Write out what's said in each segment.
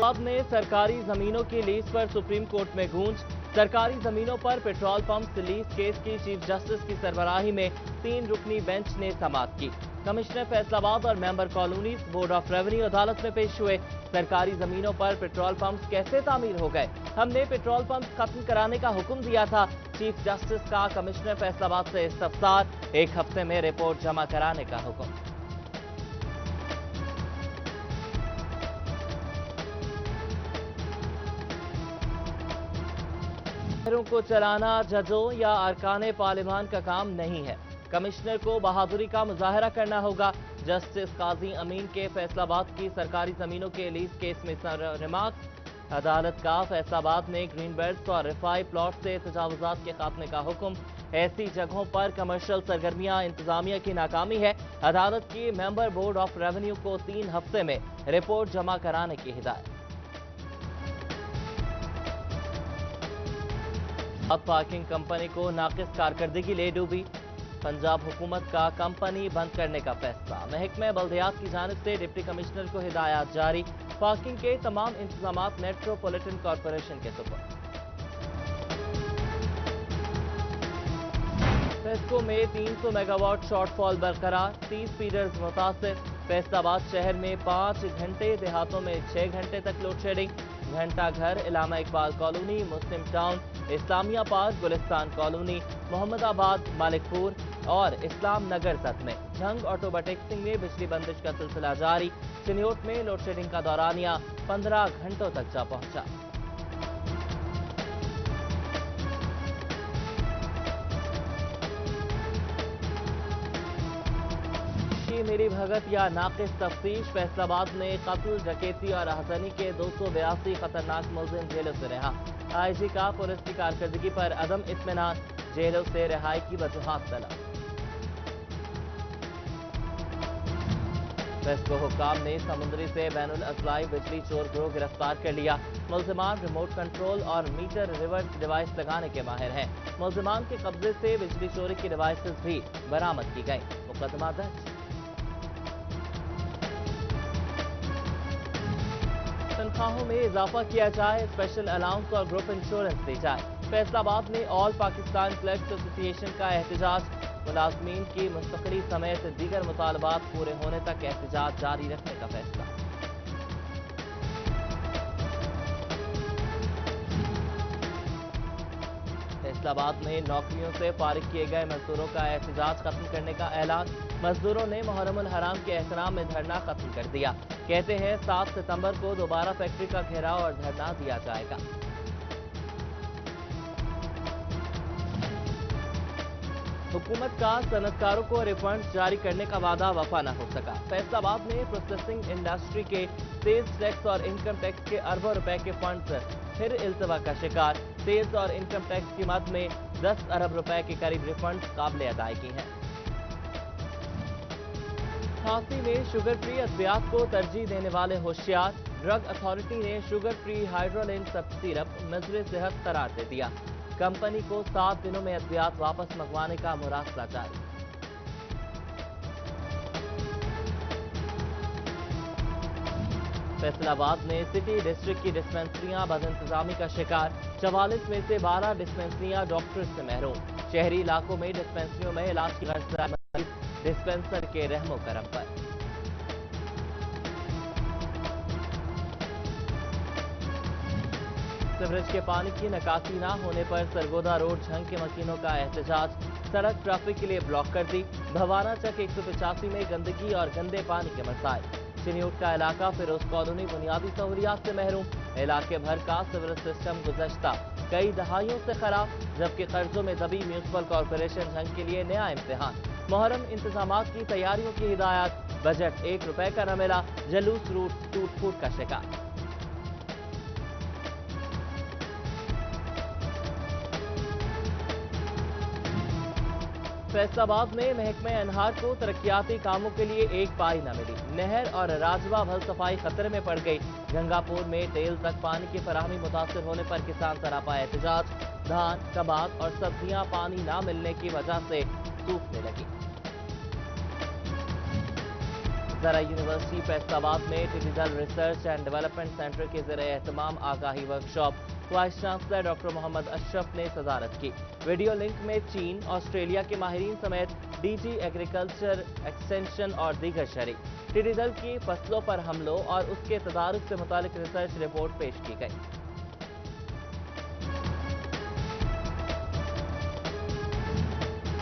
फैसलाबाद में सरकारी जमीनों की लीज पर सुप्रीम कोर्ट में गूंज। सरकारी जमीनों पर पेट्रोल पंप लीज केस की चीफ जस्टिस की सरबराही में 3 रुकनी बेंच ने समाअत की। कमिश्नर फैसलाबाद और member colonies board of revenue अदालत में पेश हुए। सरकारी जमीनों पर पेट्रोल पंप कैसे तामीर हो गए? हमने पेट्रोल पंप खत्म कराने का हुक्म दिया था। चीफ जस्टिस का कमिश्नर फैसलाबाद से इस्तफसार, 1 हफ्ते में रिपोर्ट जमा कराने का हुक्म। शहरों को चलाना जजों या अरकाने पार्लिमान का काम नहीं है। कमिश्नर को बहादुरी का मुजाहरा करना होगा। जस्टिस काजी अमीन के फैसलाबाद की सरकारी जमीनों के लीज केस में रिमार्क। अदालत का फैसलाबाद में ग्रीन बेल्ट्स और रिफाई प्लॉट से तजावुजात के खात्मे का हुक्म। ऐसी जगहों पर कमर्शियल सरगर्मियां इंतजामिया की नाकामी है। अदालत की मेंबर बोर्ड ऑफ रेवेन्यू को 3 हफ्ते में रिपोर्ट जमा कराने की हिदायत। अब पार्किंग कंपनी को नाकिस कारकर्दगी ले डूबी। पंजाब हुकूमत का कंपनी बंद करने का फैसला। महकमे बल्दियात की जानिब से डिप्टी कमिश्नर को हिदायत जारी। पार्किंग के तमाम इंतजामात मेट्रोपॉलिटन कॉरपोरेशन के सुपुर्द। फेस्को में 300 मेगावाट शॉर्टफॉल बरकरार, 30 फीडर्स मुतासिर। फैसलाबाद शहर में 5 घंटे, देहातों में 6 घंटे तक लोड शेडिंग। घंटा घर, Allama Iqbal colony, Muslim town, Islamia park, Gulistan colony, Mohammadabad, Malikpur और इस्लाम नगर जद में। झंग ऑटो बटेक्सिंग में बिजली बंदिश का सिलसिला जारी। चिन्योट में लोड शेडिंग का दौरानिया 15 घंटों तक जा पहुंचा। मेरी भगत या नाकिस तफ्तीश। फैसलाबाद में कत्ल, डकैती और हजनी के 282 खतरनाक मुलजिम जेलों से रहा। आईजी का पुलिस की कारकर्दगी पर अदम इत्मीनान, जेलों से रिहाई की वजूहात तलब। फेस्को हुक्काम ने समुद्री से बैनुल अजलाई बिजली चोर गिरोह गिरफ्तार कर लिया। मुलजिमान रिमोट कंट्रोल और मीटर रिवर्स डिवाइस लगाने के माहिर हैं। मुलजिमान के कब्जे से बिजली चोरी की डिवाइसेस भी बरामद की गई। मुकदमा दर्ज। तनख्वाहों में इजाफा किया जाए, स्पेशल अलाउंस और ग्रुप इंश्योरेंस दी जाए। फैसलाबाद में ऑल पाकिस्तान क्लर्क्स एसोसिएशन का एहतजाज। मुलाजमीन की मुस्तकली समेत दीगर मुतालबात पूरे होने तक एहतजाज जारी रखने का फैसला। फैसलाबाद में नौकरियों से फारिग किए गए मजदूरों का एहतजाज खत्म करने का ऐलान। मजदूरों ने मुहर्रमुल हराम के एहतराम में धरना खत्म कर दिया। कहते हैं 7 सितंबर को दोबारा फैक्ट्री का घेराव और धरना दिया जाएगा। हुकूमत का सनतकारों को रिफंड जारी करने का वादा वफा न हो सका। फैसलाबाद में प्रोसेसिंग इंडस्ट्री के सेल्स टैक्स और इनकम टैक्स के अरबों रुपए के फंड्स फिर इल्तवा का शिकार। सेल्स और इनकम टैक्स की मद में 10 अरब रुपए के करीब रिफंड काबिल अदायगी हैं। खांसी में शुगर फ्री अद्वियात को तरजीह देने वाले होशियार। ड्रग अथॉरिटी ने शुगर फ्री हाइड्रोलिन सब सिरप मज़र सेहत करार दे दिया। कंपनी को 7 दिनों में अद्वियात वापस मंगवाने का मुरासला जारी। फैसलाबाद में सिटी डिस्ट्रिक्ट की डिस्पेंसरियां बदइंतजामी का शिकार। 44 में से 12 डिस्पेंसरियां डॉक्टर्स से महरूम। शहरी इलाकों में डिस्पेंसरियों में इलाज की गरज डिस्पेंसर के रहमो करम पर। सीवरेज के पानी की निकासी न होने पर सरगोदा रोड झंग के मकीनों का एहतजाज। सड़क ट्रैफिक के लिए ब्लॉक कर दी। भवाना चक 185 में गंदगी और गंदे पानी के मसाइल। चिन्योट का इलाका फिरोज कॉलोनी बुनियादी सहूलियात से महरूम। इलाके भर का सिविल सिस्टम गुज़श्ता कई दहाइयों से खराब, जबकि कर्जों में दबी म्यूनिसिपल कॉरपोरेशन झंग के लिए नया इम्तिहान। मुहर्रम इंतजामात की तैयारियों की हिदायत। बजट 1 रुपए का न मिला, जलूस रूट टूट फूट का शिकार। फैसलाबाद में महकमे अनहार को तरक्याती कामों के लिए 1 पाई न मिली। नहर और राजवा भल सफाई खतरे में पड़ गई। गंगापुर में टेल तक पानी की फराहमी मुतासर होने पर किसान सरापा एहतजाज। धान, कबाब और सब्जियां पानी न मिलने की वजह से सूखने लगी। ज़रा यूनिवर्सिटी फैसलाबाद में digital research and development centre के ज़रिए एहतमाम आगाही workshop vice chancellor doctor Mohammad Ashraf ने सदारत की। वीडियो लिंक में चीन, ऑस्ट्रेलिया के माहिरीन समेत डीजी एग्रीकल्चर, एक्सटेंशन और दीगर शरीक। टिड्डी दल की फसलों पर हमलों और उसके तदारुक से मुतालिक रिसर्च रिपोर्ट पेश की गई।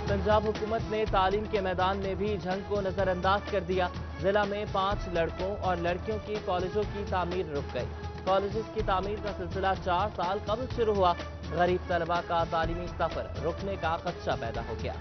पंजाब हुकूमत ने तालीम के मैदान में भी जंग को नजरअंदाज कर दिया। जिला में 5 लड़कों और लड़कियों की कॉलेजों की तामीर रुक गई। कॉलेजेस की तामीर का सिलसिला 4 साल कबल शुरू हुआ। गरीब तलबा का तालीमी सफर रुकने का खदशा पैदा हो गया।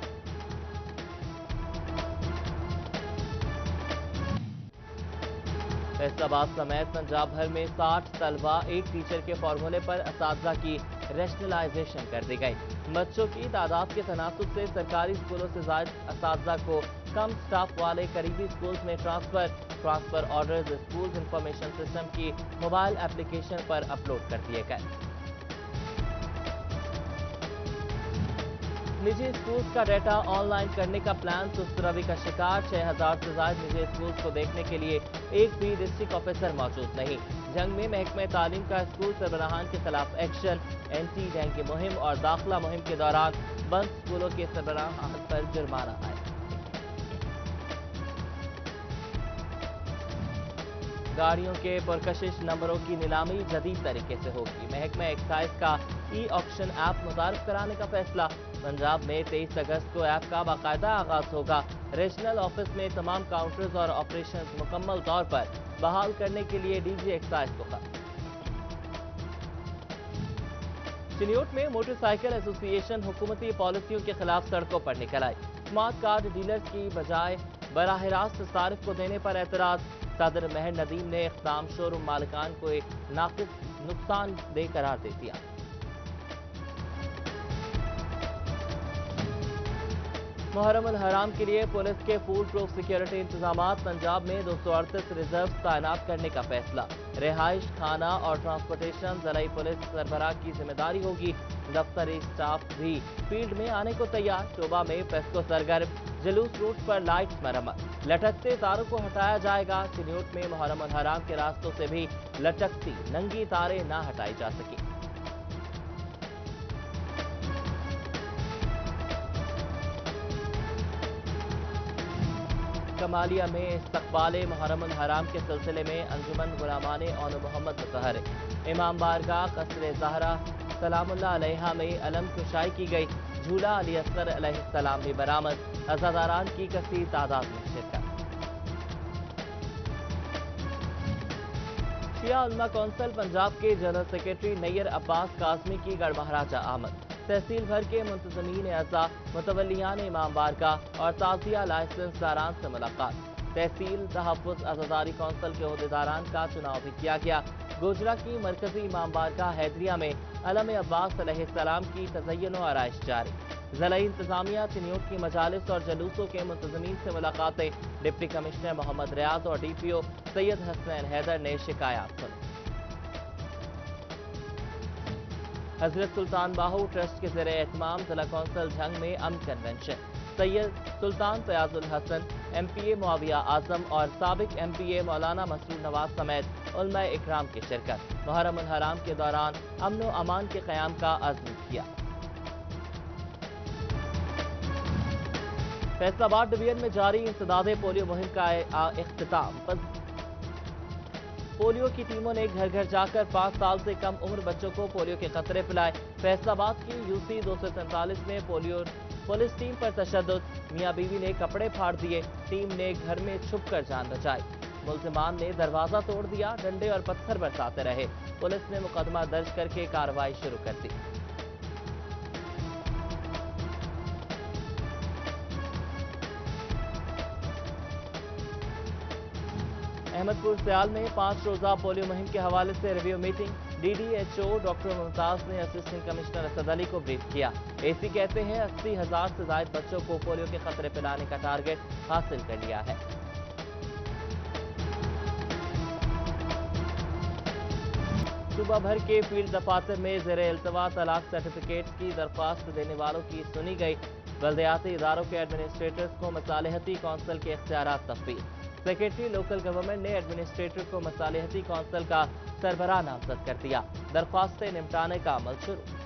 फैसलाबाद समेत पंजाब भर में 60 तलबा एक टीचर के फार्मूले पर असातिज़ा की रैशनलाइजेशन कर दी गई। बच्चों की तादाद के तनासुब से सरकारी स्कूलों से ज़ायद असातिज़ा को कम स्टाफ वाले करीबी स्कूल्स में transfer orders school information system की मोबाइल एप्लीकेशन पर अपलोड कर दिए गए। निजी स्कूल्स का डेटा ऑनलाइन करने का प्लान सुस्त रवि का शिकार। 6000 से ज्यादा निजी स्कूल्स को देखने के लिए एक भी डिस्ट्रिक्ट ऑफिसर मौजूद नहीं। जंग में महकमे तालीम का स्कूल सरबराहान के खिलाफ एक्शन, एंटी डेंगू मुहिम और दाखिला मुहिम के दौरान बंद स्कूलों के सरबराहान पर जुर्माना आए। गाड़ियों के पुरकशिश नंबरों की नीलामी जदीद तरीके से होगी। महकमा एक्साइज का ई ऑक्शन ऐप मुतारिफ कराने का फैसला। पंजाब में 23 अगस्त को ऐप का बाकायदा आगाज होगा। रीजनल ऑफिस में तमाम काउंटर्स और ऑपरेशन मुकम्मल तौर पर बहाल करने के लिए डीजी एक्साइज को खत। चिन्योट में मोटरसाइकिल एसोसिएशन हुकूमती पॉलिसियों के खिलाफ सड़कों पर निकल आई। स्मार्ट कार्ड डीलर्स की बजाय बराह रास्त सारिफ को देने पर एतराज। सदर महर नदीम ने इक़दाम शोरूम मालिकान को नुकसानदेह करार दे दिया। मुहर्रम अल हराम के लिए पुलिस के फूल प्रूफ सिक्योरिटी इंतजामात। पंजाब में 238 रिजर्व तैनात करने का फैसला। रिहाइश, खाना और ट्रांसपोर्टेशन ज़िला पुलिस सरबराह की जिम्मेदारी होगी। दफ्तरी स्टाफ भी फील्ड में आने को तैयार। शोबा में पेस्को सरगर्म। जुलूस रूट पर लाइट्स मरम्मत। लटकते तारों को हटाया जाएगा। चिन्योट में मुहर्रम अल हराम के रास्तों से भी लटकती नंगी तारें न हटाई जा सकी। कमालिया में इस्तकबाले मुहर्रम अल हराम के सिलसिले में अंजुमन गुलामाने और मोहम्मद मुतहर इमाम बारगाह कसरे ज़हरा सलामुल्लाह अलैहा में अलम कुशाई की गई। झूला अली असगर अलैहिस्सलाम भी बरामद। अज़ादारान की कसीर तादाद में शिरकत। शिया उलमा कौंसिल पंजाब के जनरल सेक्रेटरी नैयर अब्बास काज़मी की गढ़महाराजा आमद। तहसील भर के मुंतज़मीन अज़ा, मुतवल्लियान इमाम बारगाह और ताज़िया लाइसेंस दारान से मुलाकात। तहसील तहफ़्फ़ुज़ अज़ादारी कौंसिल के ओहदेदारान का चुनाव भी किया गया। गोजरा की मरकजी इमाम बारगाह हैदरिया में अलम अब्बास अलैहिस्सलाम की तज़य्युन व आराइश जारी। ज़िला इंतज़ामिया चिन्योट की मजालिस और जलूसों के मुंतज़मीन से मुलाकातें। डिप्टी कमिश्नर मोहम्मद रियाज और DPO सैयद हसनैन हैदर ने शिकायत सुनी। हजरत सुल्तान बाहू ट्रस्ट के ज़रिए एहतमाम ज़िला कौंसिल झंग में अमन कन्वेंशन। सैयद सुल्तान फयाजुल हसन, MPA मुआविया आजम और साबिक MPA मौलाना मसरूर नवाज समेत उलमा इकराम की शिरकत। मुहर्रम अल हराम के दौरान अमन व अमान के क़याम का अज़्म किया। फैसलाबाद डिवीजन में जारी इंसदादे पोलियो मुहिम का इख्तिताम। पोलियो की टीमों ने घर घर जाकर 5 साल से कम उम्र बच्चों को पोलियो के खतरे पिलाए। फैसलाबाद की UC 247 में पोलियो पुलिस टीम पर तशद्दुद। मियां बीवी ने कपड़े फाड़ दिए। टीम ने घर में छुपकर जान बचाई। मुल्जिमान ने दरवाजा तोड़ दिया, डंडे और पत्थर बरसाते रहे। पुलिस ने मुकदमा दर्ज करके कार्रवाई शुरू कर दी। अहमदपुर सियाल में 5 रोजा पोलियो मुहिम के हवाले से review meeting. DDHO doctor Mumtaz ने असिस्टेंट कमिश्नर असद अली को ब्रीफ किया। AC कहते हैं 80,000 से ज्यादा बच्चों को पोलियो के खतरे पिलाने का टारगेट हासिल कर लिया है। सूबा भर के फील्ड दफातर में ज़ेरे इल्तवा तलाक सर्टिफिकेट की दरख्वास्त देने वालों की सुनी गई। बल्दियाती इदारों के एडमिनिस्ट्रेटर्स को मसालहती कौंसिल के इख्तियारात तफवीज़। सेक्रेटरी लोकल गवर्नमेंट ने एडमिनिस्ट्रेटर को मसालिहती कौंसिल का सरबराह नामजद कर दिया। दरख्वास्तें निपटाने का अमल शुरू।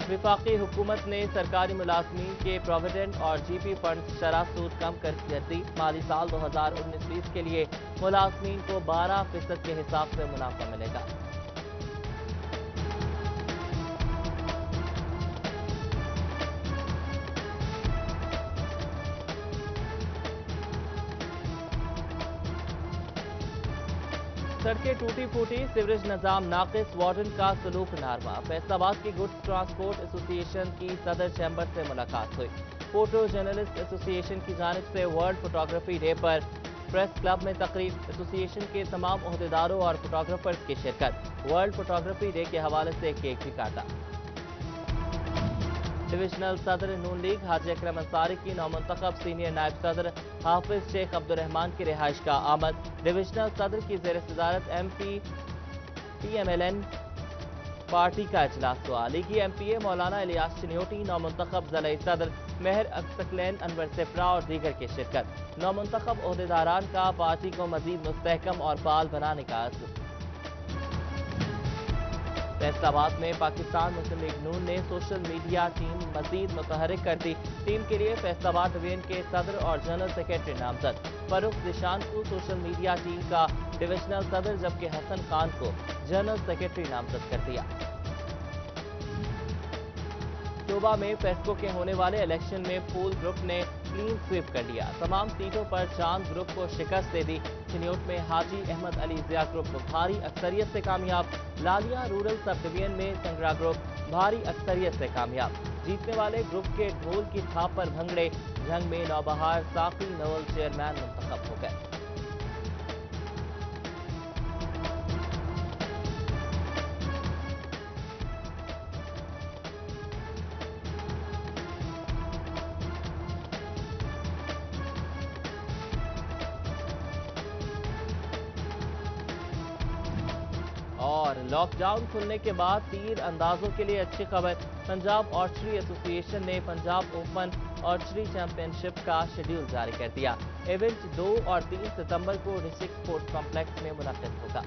वफाकी हुकूमत ने सरकारी मुलाजमीन के प्रोविडेंट और जीपी फंड शरह सूद कम कर दी। माली साल 2019-20 के लिए मुलाजमीन को 12% के हिसाब से मुनाफा मिलेगा। सड़कें टूटी फूटी, सीवरेज निजाम नाकिस, वार्डन का सलूक नारवा। फैसलाबाद की गुड्स ट्रांसपोर्ट एसोसिएशन की सदर चैम्बर से मुलाकात हुई। फोटो जर्नलिस्ट एसोसिएशन की जानिब से वर्ल्ड फोटोग्राफी डे पर प्रेस क्लब में तकरीब। एसोसिएशन के तमाम ओहदेदारों और फोटोग्राफर्स की शिरकत। वर्ल्ड फोटोग्राफी डे के हवाले से केक भी काटा। डिविजनल सदर नून लीग हाजी अकरम अंसारी की नौमुंतखब सीनियर नायब सदर हाफिज शेख अब्दुर्रहमान की रिहाइश का आमद। डिविजनल सदर की जेर सदारत MP PMLN पार्टी का इजलास हुआ। लीगी MPA मौलाना इलियास चिन्योटी, नौमुंतखब ज़िला सदर मेहर अक्सकलैन, अनवर सिप्रा और दीगर की शिरकत। नौमुंतखब ओहदेदारान का पार्टी को मजीद मुस्तहकम और फाल बनाने का अज़्म। फैसलाबाद में पाकिस्तान मुस्लिम लीग नून ने सोशल मीडिया टीम मजीद मुतहरिक कर दी। टीम के लिए फैसलाबाद डिवीजन के सदर और जनरल सेक्रेटरी नामजद। फरूख निशान को सोशल मीडिया टीम का डिविजनल सदर जबकि हसन खान को जनरल सेक्रेटरी नामजद कर दिया। चोबा में फेस्को के होने वाले इलेक्शन में फूल ग्रुप ने क्लीन स्वीप कर लिया। तमाम सीटों पर चांद ग्रुप को शिकस्त दे दी। चिन्योट में हाजी अहमद अली जिया ग्रुप भारी अक्सरियत से कामयाब। लालिया रूरल सब डिवीजन में संगरा ग्रुप भारी अक्सरियत से कामयाब। जीतने वाले ग्रुप के ढोल की थाप पर भंगड़े। जंग में नौबहार साकी नवल चेयरमैन मुंतखब हो गए। और लॉकडाउन खुलने के बाद तीर अंदाजों के लिए अच्छी खबर। पंजाब आर्चरी एसोसिएशन ने पंजाब ओपन आर्चरी चैंपियनशिप का शेड्यूल जारी कर दिया। इवेंट 2 और 3 सितंबर को डिस्ट्रिक्ट स्पोर्ट्स कॉम्प्लेक्स में मुनक्किद होगा।